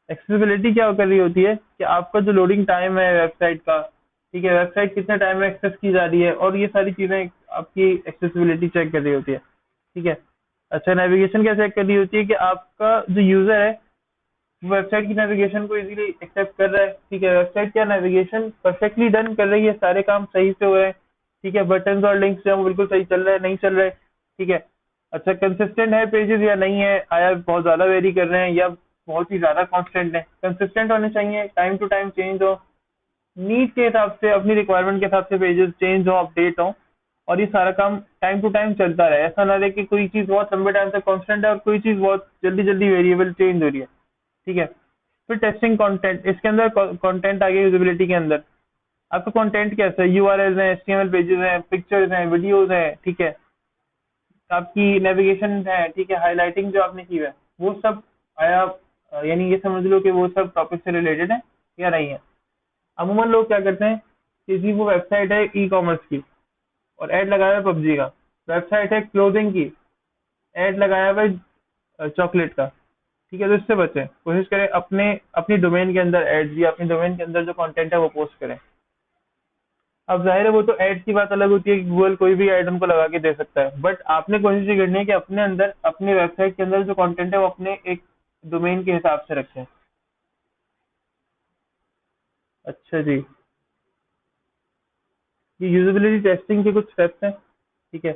एक्सेसिबिलिटी क्या कर रही होती है कि आपका जो लोडिंग टाइम है वेबसाइट का, ठीक है, वेबसाइट कितने टाइम में एक्सेस की जा रही है, और ये सारी चीजें आपकी एक्सेसिबिलिटी चेक कर रही होती है। ठीक है। अच्छा, नेविगेशन क्या चेक कर रही होती है कि आपका जो यूजर है वेबसाइट की नेविगेशन को इजीली एक्सेप्ट कर रहा है। ठीक है, वेबसाइट क्या नेविगेशन परफेक्टली डन कर रही है, सारे काम सही से हो रहे हैं। ठीक है, बटन और लिंक्स जो है वो बिल्कुल सही चल रहा है नहीं चल रहा है। ठीक है। अच्छा, कंसिस्टेंट है पेजेस या नहीं है, आया बहुत ज्यादा वेरी कर रहे हैं या बहुत ही ज्यादा कांस्टेंट है। कंसिस्टेंट होने चाहिए, टाइम टू टाइम चेंज हो, नीड के हिसाब से अपनी रिक्वायरमेंट के हिसाब से पेजेस चेंज हो, अपडेट हो, और ये सारा काम टाइम टू टाइम चलता रहे। ऐसा ना रहे कि कोई चीज बहुत लंबे टाइम तक कांस्टेंट है और कोई चीज बहुत जल्दी जल्दी वेरिएबल चेंज हो रही है। ठीक है। फिर टेस्टिंग कंटेंट, इसके अंदर कंटेंट आ गया यूजेबिलिटी के अंदर। आपका कंटेंट कैसा है, यूआरएल है, एचटीएमएल पेजेस हैं, पिक्चर्स हैं, वीडियोस हैं, ठीक है, आपकी नेविगेशन है, ठीक है, हाईलाइटिंग जो आपने की है वो सब आया, यानी ये समझ लो कि वो सब टॉपिक से रिलेटेड है या नहीं है। अमूमन लोग क्या करते हैं, किसी वो वेबसाइट है ई कॉमर्स की और ऐड लगाया है पबजी का, वेबसाइट है क्लोथिंग की, ऐड लगाया हुआ है चॉकलेट का। ठीक है, तो इससे बचें, कोशिश करें अपने अपनी डोमेन के अंदर एड्स या अपनी डोमेन के अंदर जो कंटेंट है वो पोस्ट करें। अब जाहिर है वो तो एड की बात अलग होती है कि गूगल कोई भी एड उनको लगा के दे सकता है, बट आपने कोशिश ये करनी है कि अपने अंदर अपनी वेबसाइट के अंदर जो कंटेंट है वो अपने एक डोमेन के हिसाब से रखें। अच्छा जी, ये यूजेबिलिटी टेस्टिंग के कुछ स्टेप्स हैं। ठीक है,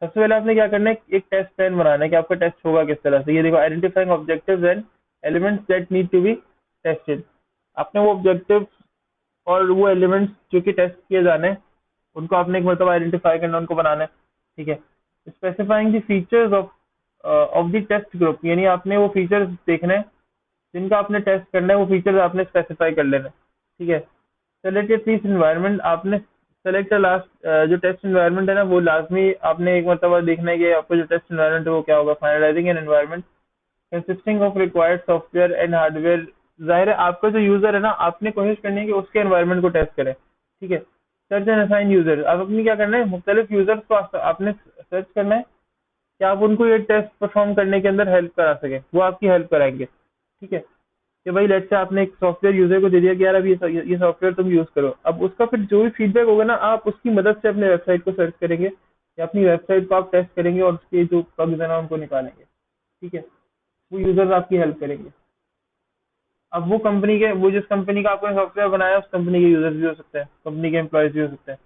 सबसे पहले आपने क्या करना है, एक टेस्ट प्लान बनाना है कि आपका टेस्ट होगा किस तरह से। ये देखो, identifying objectives and elements that need to be tested. आपने वो ऑब्जेक्टिव और वो एलिमेंट्स जो कि टेस्ट किए जाने हैं उनको आपने एक मतलब आइडेंटिफाई करना, उनको बनाना है। ठीक है, specifying the features of of the test group, यानी आपने वो फीचर्स देखने हैं जिनका आपने टेस्ट करना है, वो फीचर्स आपने स्पेसिफाई कर लेना है। ठीक है, सेलेक्ट ए टेस्ट एनवायरनमेंट, आपने सेलेक्ट लास्ट जो टेस्ट एनवायरनमेंट है ना वो लाजमी आपने एक मतलब देखना है कि आपका जो टेस्ट एनवायरनमेंट है वो क्या होगा। Finalising an environment consisting of required software and hardware, जाहिर है आपका जो यूजर है ना आपने कोशिश करनी है कि उसके एनवायरनमेंट को टेस्ट करें। ठीक है, सर्च एंड असाइन यूजर, अब अपनी क्या करना है, मुख्तलिफ यूजर्स को आपने सर्च करना है कि आप उनको ये टेस्ट परफॉर्म करने के अंदर हेल्प करा सके, वो आपकी हेल्प कराएंगे। ठीक है, कि भाई लेट्स से आपने एक सॉफ्टवेयर यूजर को दे दिया कि यार अब ये सॉफ्टवेयर तुम यूज करो, अब उसका फिर जो भी फीडबैक होगा ना आप उसकी मदद से अपने वेबसाइट को सर्च करेंगे या अपनी वेबसाइट को आप टेस्ट करेंगे और उसके जो बग्स है ना उनको निकालेंगे। ठीक है, वो यूजर्स आपकी हेल्प करेंगे। अब वो कंपनी के, वो जिस कंपनी का आपने सॉफ्टवेयर बनाया उस कंपनी के यूजर्स भी हो सकते हैं, कंपनी के एम्प्लॉयज भी हो सकते हैं।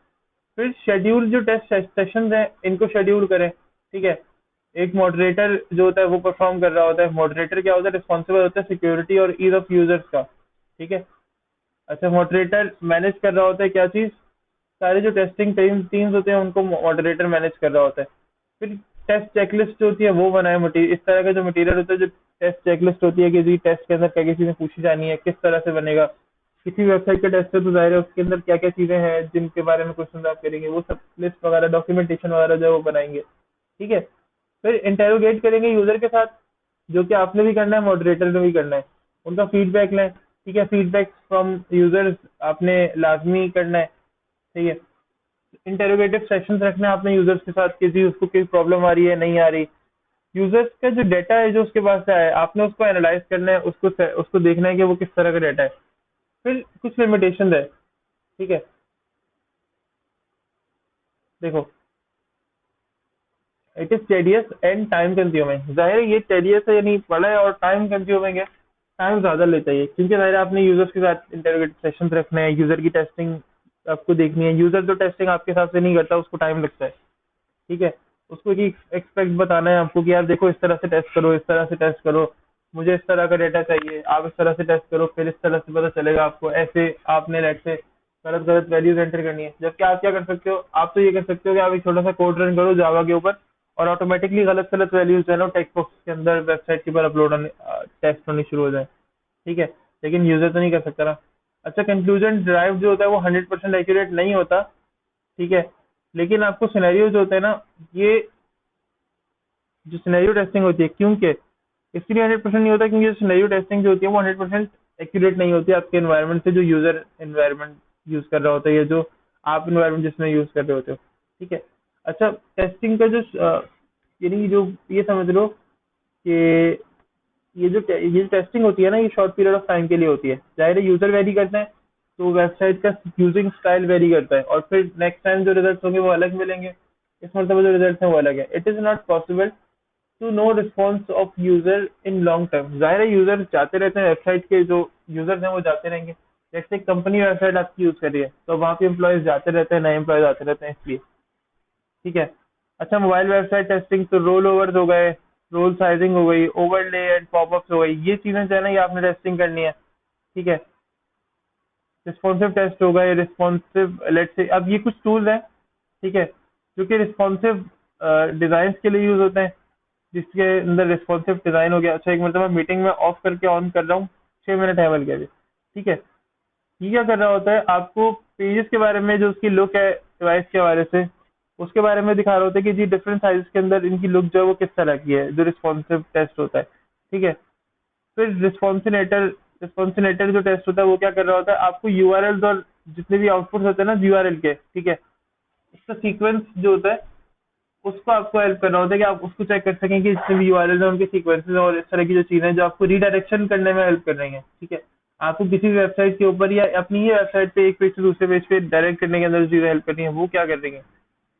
फिर शेड्यूल, जो टेस्ट सेशंस हैं इनको शेड्यूल करें। ठीक है, एक मॉडरेटर जो होता है वो परफॉर्म कर रहा होता है। मॉडरेटर क्या होता है, रिस्पॉन्सिबल होता है सिक्योरिटी और ईज ऑफ यूजर्स का। ठीक है। अच्छा, मॉडरेटर मैनेज कर रहा होता है क्या चीज, सारे जो टेस्टिंग टीम्स होते हैं उनको मॉडरेटर मैनेज कर रहा होता है। फिर टेस्ट चेकलिस्ट जो होती है वो बनाए, मटीरियल इस तरह का जो मटीरियल होता है, जो टेस्ट चेकलिस्ट होती है कि जी टेस्ट के अंदर क्या क्या चीजें पूछी जानी है, किस तरह से बनेगा। किसी वेबसाइट का टेस्ट है तो जाहिर है उसके अंदर क्या क्या चीजें हैं जिनके बारे में क्वेश्चन आप करेंगे, वो सब लिस्ट वगैरह डॉक्यूमेंटेशन वगैरह जो है वो बनाएंगे। ठीक है, फिर इंटेरोगेट करेंगे यूजर के साथ, जो कि आपने भी करना है मॉडरेटर ने भी करना है, उनका फीडबैक लें। ठीक है, फीडबैक फ्रॉम यूजर्स आपने लाजमी करना है। ठीक है, इंटेरोगेटिव सेशंस रखने हैं आपने यूजर्स के साथ, किसी उसको कोई प्रॉब्लम आ रही है नहीं आ रही। यूजर्स का जो डाटा है जो उसके पास है आपने उसको एनालाइज करना है, उसको देखना है कि वो किस तरह का डाटा है। फिर कुछ लिमिटेशन है। ठीक है, देखो, it is tedious and time consuming, जाहिर है ये टेडियस है यानी बड़ा है और टाइम कंज्यूमिंग है, टाइम ज्यादा लेता है ये, क्योंकि जाहिर है आपने यूजर्स के साथ इंटरोगेटिव सेशंस रखने हैं, यूजर की टेस्टिंग आपको देखनी है। यूजर जो टेस्टिंग आपके हिसाब से नहीं करता उसको टाइम लगता है। ठीक है, उसको एक एक्सपेक्ट बताना है आपको कि यार देखो इस तरह से टेस्ट करो, इस तरह से टेस्ट करो, मुझे इस तरह का डेटा चाहिए, आप इस तरह से टेस्ट करो, फिर इस तरह से पता चलेगा आपको। ऐसे आपने लेट से गलत गलत वैल्यूज एंटर करनी है, जबकि आप क्या कर सकते हो, आप तो ये कर सकते हो कि आप एक छोटा सा कोड रन करो जावा के ऊपर, और ऑटोमेटिकली गलत गलत वैल्यूज है ना टेक्स्ट बॉक्स के अंदर वेबसाइट के ऊपर अपलोड होने, टेस्ट होनी शुरू हो जाए। ठीक है, लेकिन यूजर तो नहीं कर सकता ना। अच्छा, कंक्लूजन ड्राइव जो होता है वो 100% एक्यूरेट नहीं होता। ठीक है, लेकिन आपको सिनेरियो जो होता है ना, ये जो सिनेरियो टेस्टिंग होती है, क्योंकि इसलिए 100% नहीं होता क्योंकि जो सिनेरियो टेस्टिंग जो होती है वो 100% एक्यूरेट नहीं होती आपके एनवायरनमेंट से, जो यूजर एनवायरनमेंट यूज कर रहा होता है, या जो आप एनवायरनमेंट जिसमें यूज कर रहे होते हो। ठीक है। अच्छा, टेस्टिंग का जो यानी जो ये समझ लो कि ये टेस्टिंग होती है ना, ये शॉर्ट पीरियड ऑफ टाइम के लिए होती है। जाहिर है यूजर वेरी करते हैं, तो वेबसाइट का यूजिंग स्टाइल वेरी करता है, और फिर नेक्स्ट टाइम जो रिजल्ट होंगे वो अलग मिलेंगे। इस मतलब जो रिजल्ट है वो अलग है। It is not possible to know response of user in long term. जाहिर है यूजर जाते रहते हैं, वेबसाइट के जो यूजर्स हैं वो जाते रहेंगे। जैसे कंपनी वेबसाइट आपकी यूज कर रही है, तो वहाँ पे एम्प्लॉयज जाते रहते हैं, नए एम्प्लॉयज आते रहते हैं, इसलिए। ठीक है। अच्छा, मोबाइल वेबसाइट टेस्टिंग तो रोल ओवर्स हो गए, रोल साइजिंग हो गई, ओवरले एंड पॉपअप्स हो गई, ये चीजें जो है ना ये आपने टेस्टिंग करनी है। ठीक है। रिस्पॉन्सिव टेस्ट हो गए, रिस्पॉन्सिव लेट से, अब ये कुछ टूल्स हैं, ठीक है, जो कि रिस्पॉन्सिव डिजाइन के लिए यूज होते हैं, जिसके अंदर रिस्पॉन्सिव डिजाइन हो गया। अच्छा, एक मतलब मैं मीटिंग में ऑफ करके ऑन कर रहा हूँ, 6 मिनट है बल्कि अभी। ठीक है, ये क्या कर रहा होता है, आपको पेजेस के बारे में, जो उसकी लुक है डिवाइस के हवाले से, उसके बारे में दिखा रहा होता है कि जी डिफरेंट साइज के अंदर इनकी लुक जो है वो किस तरह की है, जो रिस्पॉन्सिव टेस्ट होता है। ठीक है। फिर रिस्पॉन्सिनेटर जो टेस्ट होता है वो क्या कर रहा होता है, आपको यूआरएल और जितने भी आउटपुट होते हैं ना यूआरएल के, ठीक है, उसका सीक्वेंस जो होता है उसको आपको हेल्प करना होता है कि आप उसको चेक कर सकें कि जितने भी यूआरएल है उनके सीक्वेंसेस और इस तरह की जो चीजें जो आपको रीडायरेक्शन करने में हेल्प कर रही हैं। ठीक है, आपको किसी भी वेबसाइट के ऊपर या अपनी ही वेबसाइट पे एक पेज से दूसरे पेज पे डायरेक्ट करने के अंदर जो चीजें हेल्प कर रही हैं वो क्या कर रही हैं।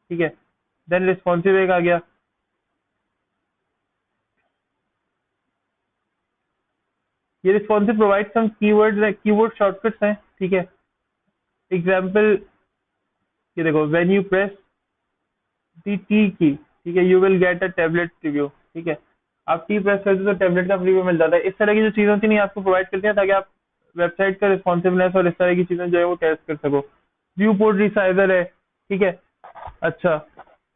ठीक है। देन रिस्पॉन्सिव एक आ गया। ये responsive provide some keyword shortcuts हैं। ठीक है। एग्जाम्पल, ये देखो, when you press the T key, ठीक है, you will get a tablet preview. ठीक है, आप टी प्रेस करते हो तो टैबलेट का प्रीव्यू मिल जाता है। इस तरह की जो चीजें होती नहीं आपको प्रोवाइड करते हैं ताकि आप वेबसाइट का रिस्पॉन्सिवनेस और इस तरह की चीजें जो है वो टेस्ट कर सको। व्यू पोर्ट रिसाइजर है। ठीक है। अच्छा,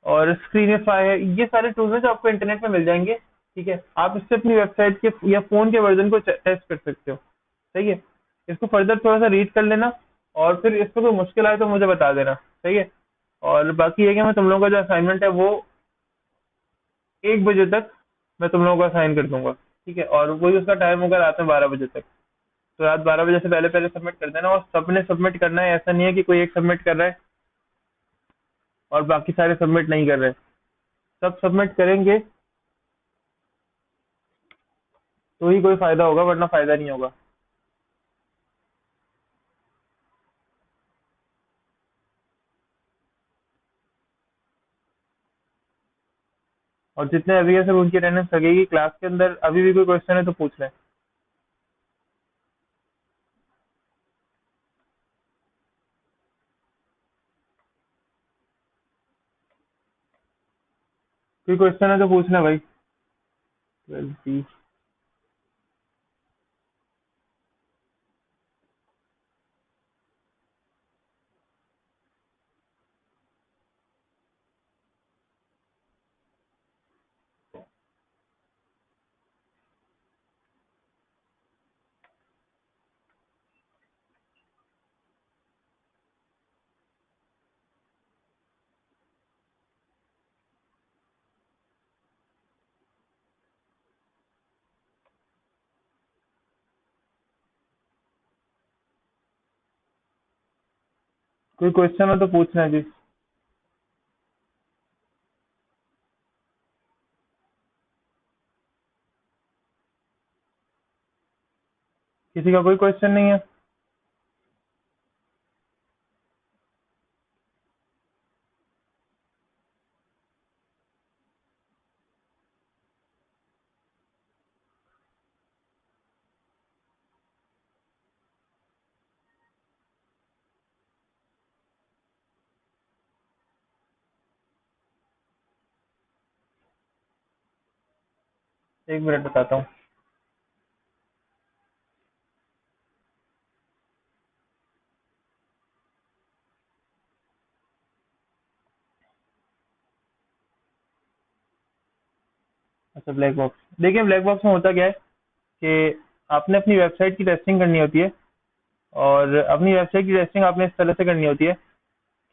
और स्क्रीनिफाई है, ये सारे टूल्स हैं जो आपको इंटरनेट पे मिल जाएंगे। ठीक है, आप इससे अपनी वेबसाइट के या फोन के वर्जन को टेस्ट कर सकते हो। सही है, इसको फर्दर थोड़ा सा रीड कर लेना, और फिर इसमें कोई मुश्किल आए तो मुझे बता देना। सही है। और बाकी ये कि मैं तुम लोगों का जो असाइनमेंट है वो 1 बजे तक मैं तुम लोगों को असाइन कर दूंगा। ठीक है, और वही उसका टाइम होगा रात में 12 बजे तक। तो रात 12 बजे से पहले पहले सबमिट कर देना, और सबने सबमिट करना है, ऐसा नहीं है कि कोई एक सबमिट कर रहा है और बाकी सारे सबमिट नहीं कर रहे। सब सबमिट करेंगे तो ही कोई फायदा होगा, वरना फायदा नहीं होगा। और जितने अभी है सब उनकी अटेंडेंस लगेगी क्लास के अंदर। अभी भी कोई क्वेश्चन है तो पूछ लें। कोई क्वेश्चन है तो पूछ लें भाई। 12 कोई क्वेश्चन हो तो पूछ लें जी। किसी का कोई क्वेश्चन नहीं है? 1 मिनट बताता हूँ। अच्छा, ब्लैक बॉक्स। देखिए ब्लैक बॉक्स में होता क्या है कि आपने अपनी वेबसाइट की टेस्टिंग करनी होती है, और अपनी वेबसाइट की टेस्टिंग आपने इस तरह से करनी होती है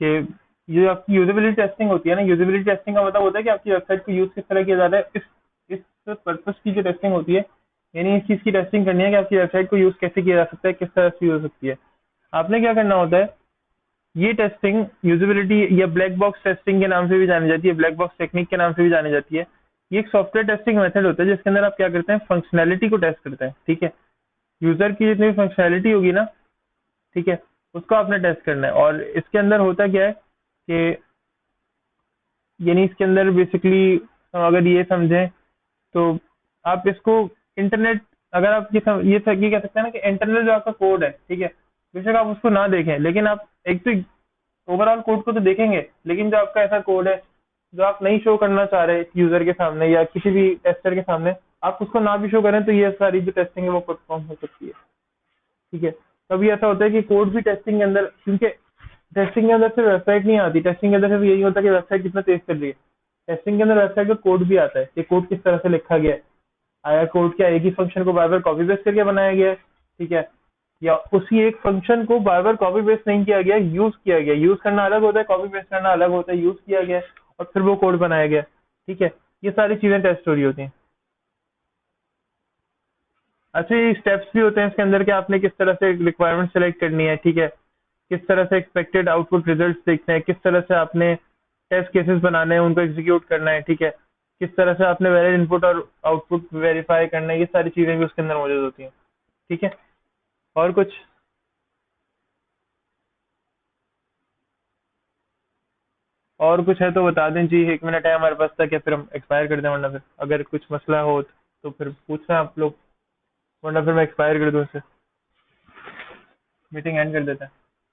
कि जो आपकी यूजेबिलिटी टेस्टिंग होती है ना, यूजेबिलिटी टेस्टिंग का मतलब होता है कि आपकी वेबसाइट को यूज किस तरह किया जाता है, इस पर्पस की जो टेस्टिंग होती है, यानी इस चीज की टेस्टिंग करनी है कि आपकी वेबसाइट को यूज कैसे किया जा सकता है, किस तरह से यूज हो सकती है। आपने क्या करना होता है, ये टेस्टिंग यूजेबिलिटी या ब्लैक बॉक्स टेस्टिंग के नाम से भी जानी जाती है, ब्लैक बॉक्स टेक्निक के नाम से भी जानी जाती है। ये एक सॉफ्टवेयर टेस्टिंग मेथड होता है जिसके अंदर आप क्या करते हैं, फंक्शनैलिटी को टेस्ट करते हैं, ठीक है। यूजर की जितनी भी फंक्शनैलिटी होगी ना, ठीक है, उसको आपने टेस्ट करना है। और इसके अंदर होता क्या है कि यानी इसके अंदर बेसिकली अगर ये समझें तो आप इसको इंटरनेट, अगर आप ये कह सकते हैं ना कि इंटरनल जो आपका कोड है, ठीक है, बेशक आप उसको ना देखें, लेकिन आप एक तो ओवरऑल कोड को तो देखेंगे, लेकिन जो आपका ऐसा कोड है जो आप नहीं शो करना चाह रहे यूजर के सामने या किसी भी टेस्टर के सामने, आप उसको ना भी शो करें तो ये सारी जो टेस्टिंग है वो परफॉर्म हो सकती है, ठीक है। कभी ऐसा होता है कि कोड भी टेस्टिंग के अंदर, क्योंकि टेस्टिंग के अंदर सिर्फ वेबसाइट नहीं आती, टेस्टिंग के अंदर सिर्फ यही होता है कि वेबसाइट कितना तेज चल रही है। टेस्टिंग के अंदर वेबसाइट का कोड भी आता है कि कोड किस तरह से लिखा गया है, आया कोड क्या एक ही फंक्शन को बार बार कॉपी पेस्ट करके बनाया गया है, ठीक है, या उसी एक फंक्शन को बार बार कॉपी पेस्ट नहीं किया गया, यूज किया गया। यूज करना अलग होता है, कॉपी पेस्ट करना अलग होता है, यूज किया गया और फिर वो कोड बनाया गया, ठीक है। ये सारी चीजें टेस्ट हो रही होती हैं। अच्छा, ये स्टेप्स भी होते हैं इसके अंदर कि आपने किस तरह से रिक्वायरमेंट सेलेक्ट करनी है, ठीक है, किस तरह से एक्सपेक्टेड आउटपुट रिजल्ट्स देखने हैं, किस तरह से आपने टेस्ट केसेस बनाने हैं, उनको एग्जीक्यूट करना है, ठीक है, किस तरह से आपने वैलिड इनपुट और आउटपुट वेरीफाई करना है, ये सारी चीजें भी उसके अंदर मौजूद होती हैं, ठीक है। और कुछ, और कुछ है तो बता दें जी, 1 मिनट है हमारे पास तक, या फिर हम एक्सपायर कर दें, वरना फिर अगर कुछ मसला हो तो फिर पूछना आप लोग, वरना फिर मैं एक्सपायर कर दूं इसे, मीटिंग एंड कर देते हैं।